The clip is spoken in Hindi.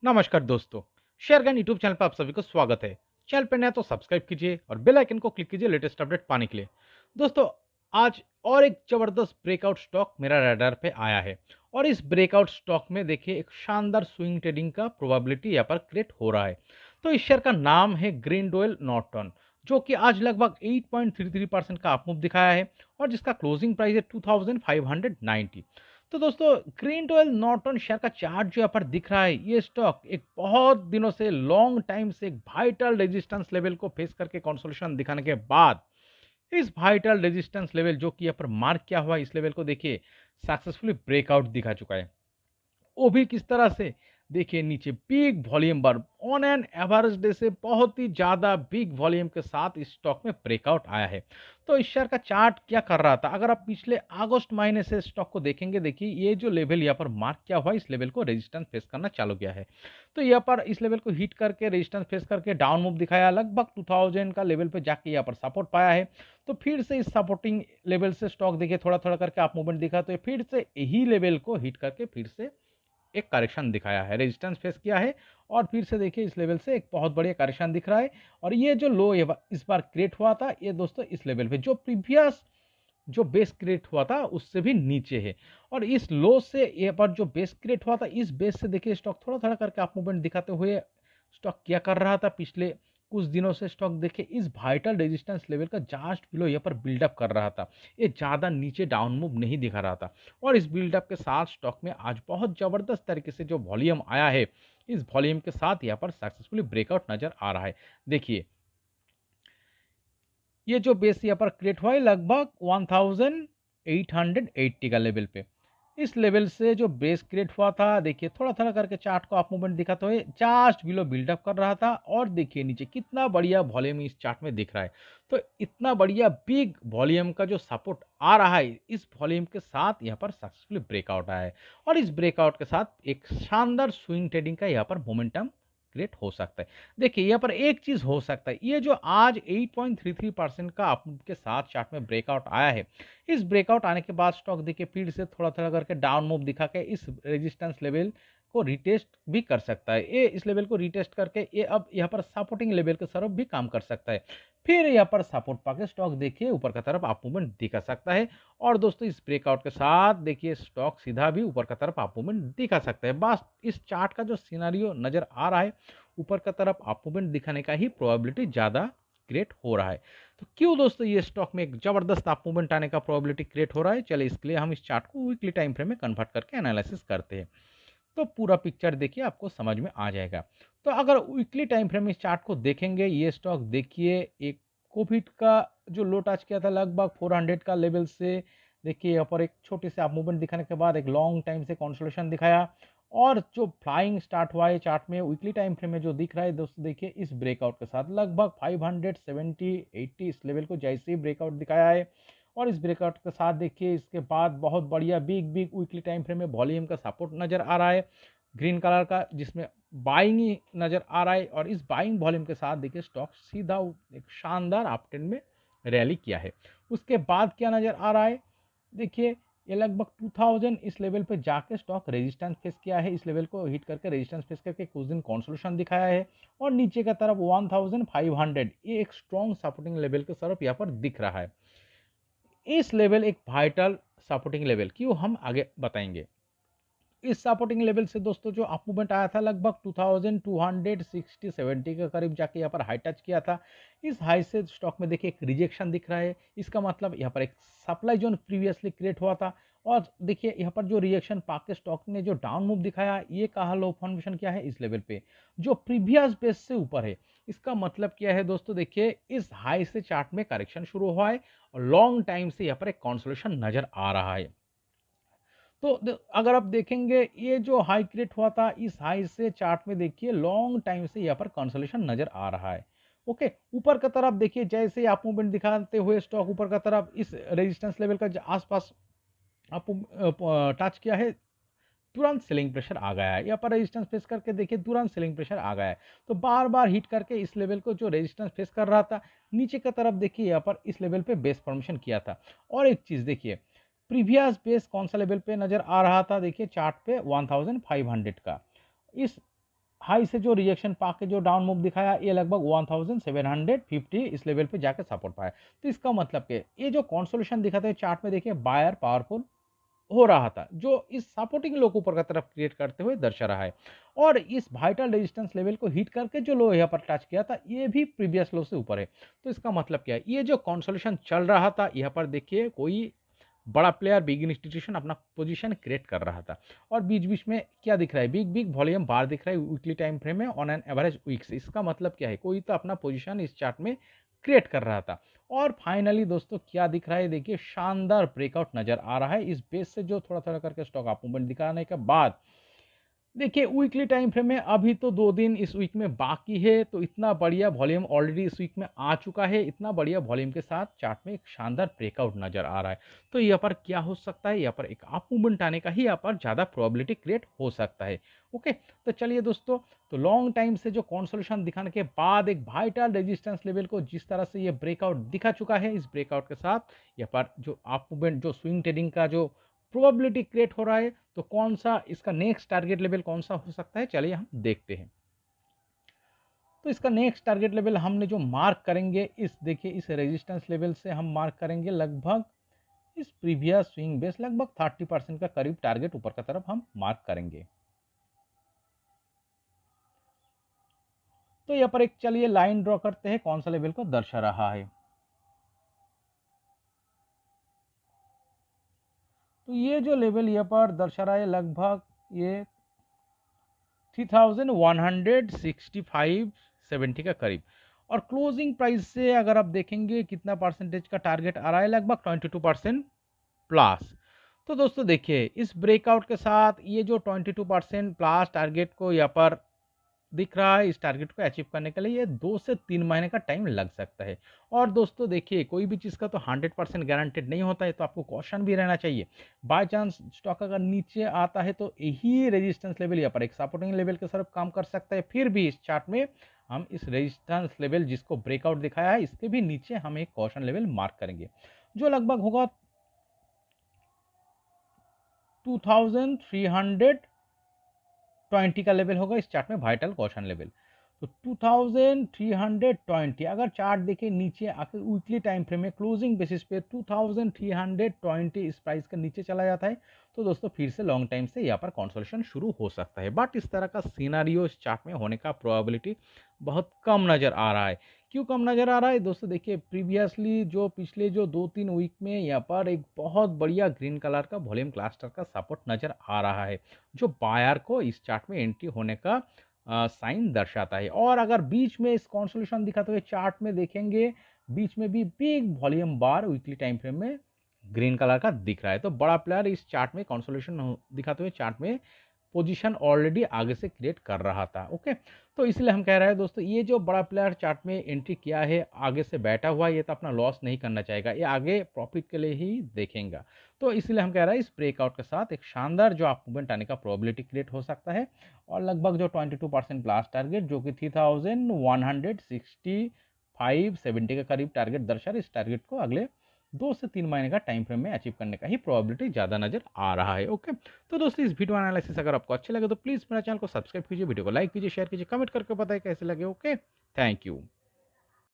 नमस्कार दोस्तों, शेयर गन यूट्यूब चैनल पर आप सभी को स्वागत है। चैनल पर नया तो सब्सक्राइब कीजिए और बेल आइकन को क्लिक कीजिए लेटेस्ट अपडेट पाने के लिए। दोस्तों, आज और एक जबरदस्त ब्रेकआउट स्टॉक मेरा रडार पे आया है और इस ब्रेकआउट स्टॉक में देखिए एक शानदार स्विंग ट्रेडिंग का प्रोबेबिलिटी यहाँ पर क्रिएट हो रहा है। तो इस शेयर का नाम है ग्रीनडवेल नॉर्टन, जो कि आज लगभग 8.33% का अपमूव दिखाया है और जिसका क्लोजिंग प्राइस है 2590। तो दोस्तों, ग्रीन टोयल नॉर्टन शेयर का चार्ट जो यहाँ पर दिख रहा है, ये स्टॉक एक बहुत दिनों से लॉन्ग टाइम से एक वाइटल रेजिस्टेंस लेवल को फेस करके कंसोलिडेशन दिखाने के बाद इस वाइटल रेजिस्टेंस लेवल जो कि यहाँ पर मार्क किया हुआ है, इस लेवल को देखिए सक्सेसफुली ब्रेकआउट दिखा चुका है। वो भी किस तरह से, देखिए नीचे बिग वॉल्यूम पर ऑन एन एवरेज डे से बहुत ही ज़्यादा बिग वॉल्यूम के साथ इस स्टॉक में ब्रेकआउट आया है। तो इस शेयर का चार्ट क्या कर रहा था, अगर आप पिछले अगस्त महीने से स्टॉक को देखेंगे, देखिए ये जो लेवल यहाँ पर मार्क किया हुआ है, इस लेवल को रेजिस्टेंस फेस करना चालू किया है। तो यहाँ पर इस लेवल को हिट करके रेजिस्टेंस फेस करके डाउन मूव दिखाया, लगभग 2000 का लेवल पे जाके यहाँ पर सपोर्ट पाया है। तो फिर से इस सपोर्टिंग लेवल से स्टॉक देखिए थोड़ा थोड़ा करके आप मूवमेंट दिखा, तो ये फिर से यही लेवल को हिट करके फिर से एक करेक्शन दिखाया है, रेजिस्टेंस फेस किया है और फिर से देखिए इस लेवल से एक बहुत बढ़िया करेक्शन दिख रहा है। और ये जो लो इस बार क्रिएट हुआ था, ये दोस्तों इस लेवल पे जो प्रीवियस जो बेस क्रिएट हुआ था उससे भी नीचे है। और इस लो से ये पर जो बेस क्रिएट हुआ था, इस बेस से देखिए स्टॉक थोड़ा थोड़ा करके आप मूवमेंट दिखाते हुए स्टॉक क्या कर रहा था, पिछले कुछ दिनों से स्टॉक देखिए इस वाइटल रेजिस्टेंस लेवल का जस्ट बिलो यहाँ पर बिल्डअप कर रहा था। ये ज़्यादा नीचे डाउन मूव नहीं दिखा रहा था और इस बिल्डअप के साथ स्टॉक में आज बहुत ज़बरदस्त तरीके से जो वॉल्यूम आया है, इस वॉल्यूम के साथ यहाँ पर सक्सेसफुली ब्रेकआउट नजर आ रहा है। देखिए ये जो बेस यहाँ पर क्रिएट हुआ है लगभग 1880 का लेवल पे, इस लेवल से जो बेस क्रिएट हुआ था, देखिए थोड़ा थोड़ा करके चार्ट को आप मूवमेंट दिखा तो जस्ट बिलो बिल्डअप कर रहा था और देखिए नीचे कितना बढ़िया वॉल्यूम इस चार्ट में दिख रहा है। तो इतना बढ़िया बिग वॉल्यूम का जो सपोर्ट आ रहा है, इस वॉल्यूम के साथ यहाँ पर सक्सेसफुली ब्रेकआउट आया है और इस ब्रेकआउट के साथ एक शानदार स्विंग ट्रेडिंग का यहाँ पर मोमेंटम क्रिएट हो सकता है। देखिए यहाँ पर एक चीज हो सकता है, ये जो आज 8.33% का आपके साथ चार्ट में ब्रेकआउट आया है, इस ब्रेकआउट आने के बाद स्टॉक देखिए फिर से थोड़ा थोड़ा करके डाउन मूव दिखा के इस रेजिस्टेंस लेवल को रिटेस्ट भी कर सकता है। ये इस लेवल को रिटेस्ट करके ये अब यहाँ पर सपोर्टिंग लेवल के तरफ भी काम कर सकता है। फिर यहाँ पर सपोर्ट पाके स्टॉक देखिए ऊपर की तरफ आप मूवमेंट दिखा सकता है। और दोस्तों, इस ब्रेकआउट के साथ देखिए स्टॉक सीधा भी ऊपर की तरफ आप मूवमेंट दिखा सकता है। बस इस चार्ट का जो सिनेरियो नजर आ रहा है, ऊपर की तरफ अप मूवमेंट दिखाने का ही प्रोबेबिलिटी ज़्यादा क्रिएट हो रहा है। तो क्यों दोस्तों ये स्टॉक में एक जबरदस्त अप मूवमेंट आने का प्रोबेबिलिटी क्रिएट हो रहा है, चलिए इसके लिए हम इस चार्ट को वीकली टाइम फ्रेम में कन्वर्ट करके एनालिसिस करते हैं। तो पूरा पिक्चर देखिए आपको समझ में आ जाएगा। तो अगर वीकली टाइम फ्रेम में इस चार्ट को देखेंगे, ये स्टॉक देखिए एक कोविड का जो लो टच किया था लगभग 400 का लेवल से, देखिए यहाँ पर एक छोटे से आप मूवमेंट दिखाने के बाद एक लॉन्ग टाइम से कंसोलिडेशन दिखाया और जो फ्लाइंग स्टार्ट हुआ है चार्ट में वीकली टाइम फ्रेम में जो दिख रहा है दोस्तों, देखिए इस ब्रेकआउट के साथ लगभग 570-80 इस लेवल को जैसे ही ब्रेकआउट दिखाया है और इस ब्रेकआउट के साथ देखिए इसके बाद बहुत बढ़िया big big weekly time frame में वॉल्यूम का सपोर्ट नजर आ रहा है ग्रीन कलर का, जिसमें बाइंग ही नजर आ रहा है और इस बाइंग वॉल्यूम के साथ देखिए स्टॉक सीधा एक शानदार अपट्रेंड में रैली किया है। उसके बाद क्या नजर आ रहा है, देखिए ये लगभग 2000 इस लेवल पे जाके स्टॉक रेजिस्टेंस फेस किया है, इस लेवल को हिट करके रेजिस्टेंस फेस करके कुछ दिन कंसोलिडेशन दिखाया है और नीचे की तरफ 1500 ये एक स्ट्रॉन्ग सपोर्टिंग लेवल के तरफ यहाँ पर दिख रहा है। इस लेवल एक वाइटल सपोर्टिंग लेवल क्यों, हम आगे बताएंगे। इस सपोर्टिंग लेवल से दोस्तों जो अप मूवमेंट आया था लगभग 2260-70 के करीब जाके यहाँ पर हाई टच किया था। इस हाई से स्टॉक में देखिए एक रिजेक्शन दिख रहा है, इसका मतलब यहाँ पर एक सप्लाई जोन प्रीवियसली क्रिएट हुआ था और देखिए यहाँ पर जो रिएक्शन पाके स्टॉक ने जो डाउन मूव दिखाया, ये कहा लो फॉर्मेशन क्या है इस लेवल पे जो प्रीवियस बेस से ऊपर है। इसका मतलब क्या है दोस्तों, देखिए इस हाई से चार्ट में करेक्शन शुरू हुआ है और लॉन्ग टाइम से यहाँ पर एक कंसोलिडेशन नजर आ रहा है। तो अगर आप देखेंगे ये जो हाई क्रिएट हुआ था, इस हाई से चार्ट में देखिए लॉन्ग टाइम से यहाँ पर कंसोलिडेशन नजर आ रहा है। ओके, ऊपर की तरफ देखिए जैसे आप मूवमेंट दिखाते हुए स्टॉक ऊपर की तरफ इस रेजिस्टेंस लेवल का आसपास आप टच किया है, तुरंत सेलिंग प्रेशर आ गया है। यहाँ पर रेजिस्टेंस फेस करके देखिए तुरंत सेलिंग प्रेशर आ गया है। तो बार बार हिट करके इस लेवल को जो रेजिस्टेंस फेस कर रहा था, नीचे की तरफ देखिए यहाँ पर इस लेवल पे बेस फॉर्मेशन किया था। और एक चीज देखिए, प्रीवियस बेस कौन सा लेवल पे नजर आ रहा था, देखिए चार्ट पे 1500 का। इस हाई से जो रिजेक्शन पाके जो डाउन मूव दिखाया, ये लगभग 1750 इस लेवल पे जाके सपोर्ट पाया। तो इसका मतलब क्या है, ये जो कंसोलिडेशन दिखाते हैं चार्ट में, देखिए बायर पावरफुल हो रहा था, जो इस सपोर्टिंग लो को ऊपर की तरफ क्रिएट करते हुए दर्शा रहा है। और इस वाइटल रेजिस्टेंस लेवल को हिट करके जो लो यहाँ पर टच किया था, ये भी प्रीवियस लो से ऊपर है। तो इसका मतलब क्या है, ये जो कंसोलिडेशन चल रहा था, यहाँ पर देखिए कोई बड़ा प्लेयर, बिग इंस्टीट्यूशन अपना पोजीशन क्रिएट कर रहा था। और बीच बीच में क्या दिख रहा है, बिग बिग वॉल्यूम बार दिख रहा है वीकली टाइम फ्रेम में ऑन एन एवरेज वीक्स। इसका मतलब क्या है, कोई तो अपना पोजीशन इस चार्ट में क्रिएट कर रहा था। और फाइनली दोस्तों क्या दिख रहा है, देखिए शानदार ब्रेकआउट नजर आ रहा है इस बेस से, जो थोड़ा थोड़ा करके स्टॉक अप मूवमेंट दिखाने के बाद। देखिए वीकली टाइम फ्रेम में अभी तो 2 दिन इस वीक में बाकी है, तो इतना बढ़िया वॉल्यूम ऑलरेडी इस वीक में आ चुका है। इतना बढ़िया वॉल्यूम के साथ चार्ट में एक शानदार ब्रेकआउट नजर आ रहा है। तो यहाँ पर क्या हो सकता है, यहाँ पर एक अप मूवमेंट आने का ही यहाँ पर ज़्यादा प्रोबेबिलिटी क्रिएट हो सकता है। ओके, तो चलिए दोस्तों, तो लॉन्ग टाइम से जो कंसोलिडेशन दिखाने के बाद एक वाइटल रेजिस्टेंस लेवल को जिस तरह से ये ब्रेकआउट दिखा चुका है, इस ब्रेकआउट के साथ यहाँ पर जो अप मूवमेंट, जो स्विंग ट्रेडिंग का जो प्रोबेबिलिटी क्रिएट हो रहा है, तो कौन सा इसका नेक्स्ट टारगेट लेवल कौन सा हो सकता है, चलिए हम देखते हैं। तो इसका नेक्स्ट टारगेट लेवल हमने जो मार्क करेंगे, इस देखिए इस रेजिस्टेंस लेवल से हम मार्क करेंगे लगभग इस प्रीवियस स्विंग बेस लगभग 30% का करीब टारगेट ऊपर की तरफ हम मार्क करेंगे। तो यहाँ पर एक चलिए लाइन ड्रॉ करते हैं, कौन सा लेवल को दर्शा रहा है। तो ये जो लेवल यहाँ पर दर्शा रहा है लगभग ये 3165-70 का करीब। और क्लोजिंग प्राइस से अगर आप देखेंगे कितना परसेंटेज का टारगेट आ रहा है, लगभग 22% प्लस। तो दोस्तों देखिए इस ब्रेकआउट के साथ ये जो 22% प्लस टारगेट को यहाँ पर दिख रहा है, इस टारगेट को अचीव करने के लिए ये 2 से 3 महीने का टाइम लग सकता है। और दोस्तों देखिए कोई भी चीज़ का तो 100% गारंटेड नहीं होता है, तो आपको कॉशन भी रहना चाहिए। बाय चांस स्टॉक अगर नीचे आता है, तो यही रेजिस्टेंस लेवल यहाँ पर एक सपोर्टिंग लेवल के तरफ काम कर सकता है। फिर भी इस चार्ट में हम इस रेजिस्टेंस लेवल जिसको ब्रेकआउट दिखाया है, इसके भी नीचे हम एक कॉशन लेवल मार्क करेंगे, जो लगभग होगा 2320 का लेवल होगा इस चार्ट में वाइटल कॉशन लेवल। तो 2320 अगर चार्ट देखें नीचे आकर वीकली टाइम फ्रेम में क्लोजिंग बेसिस पे 2320 इस प्राइस के नीचे चला जाता है, तो दोस्तों फिर से लॉन्ग टाइम से यहाँ पर कंसोलिडेशन शुरू हो सकता है। बट इस तरह का सिनेरियो इस चार्ट में होने का प्रोबेबिलिटी बहुत कम नजर आ रहा है। क्यों कम नजर आ रहा है दोस्तों, देखिए प्रीवियसली जो पिछले जो 2-3 वीक में यहाँ पर एक बहुत बढ़िया ग्रीन कलर का वॉल्यूम क्लस्टर का सपोर्ट नजर आ रहा है, जो बायर को इस चार्ट में एंट्री होने का साइन दर्शाता है। और अगर बीच में इस कंसोलिडेशन दिखाते हुए चार्ट में देखेंगे, बीच में भी बिग वॉल्यूम बार वीकली टाइम फ्रेम में ग्रीन कलर का दिख रहा है, तो बड़ा प्लेयर इस चार्ट में कंसोलिडेशन दिखाते हुए चार्ट में पोजीशन ऑलरेडी आगे से क्रिएट कर रहा था। ओके, तो इसलिए हम कह रहे हैं दोस्तों, ये जो बड़ा प्लेयर चार्ट में एंट्री किया है आगे से बैठा हुआ, ये तो अपना लॉस नहीं करना चाहेगा, ये आगे प्रॉफिट के लिए ही देखेगा। तो इसलिए हम कह रहे हैं इस ब्रेकआउट के साथ एक शानदार जो अप मूवमेंट आने का प्रोबेबिलिटी क्रिएट हो सकता है। और लगभग जो 22% प्लस टारगेट जो कि 3165-70 के करीब टारगेट दर्शा, इस टारगेट को अगले 2 से 3 महीने का टाइम फ्रेम में अचीव करने का ही प्रोबेबिलिटी ज़्यादा नजर आ रहा है। ओके, तो दोस्तों इस वीडियो एनालिसिस अगर आपको अच्छे लगे तो प्लीज़ मेरा चैनल को सब्सक्राइब कीजिए, वीडियो को लाइक कीजिए, शेयर कीजिए, कमेंट करके बताइए कैसे लगे। Okay, thank you.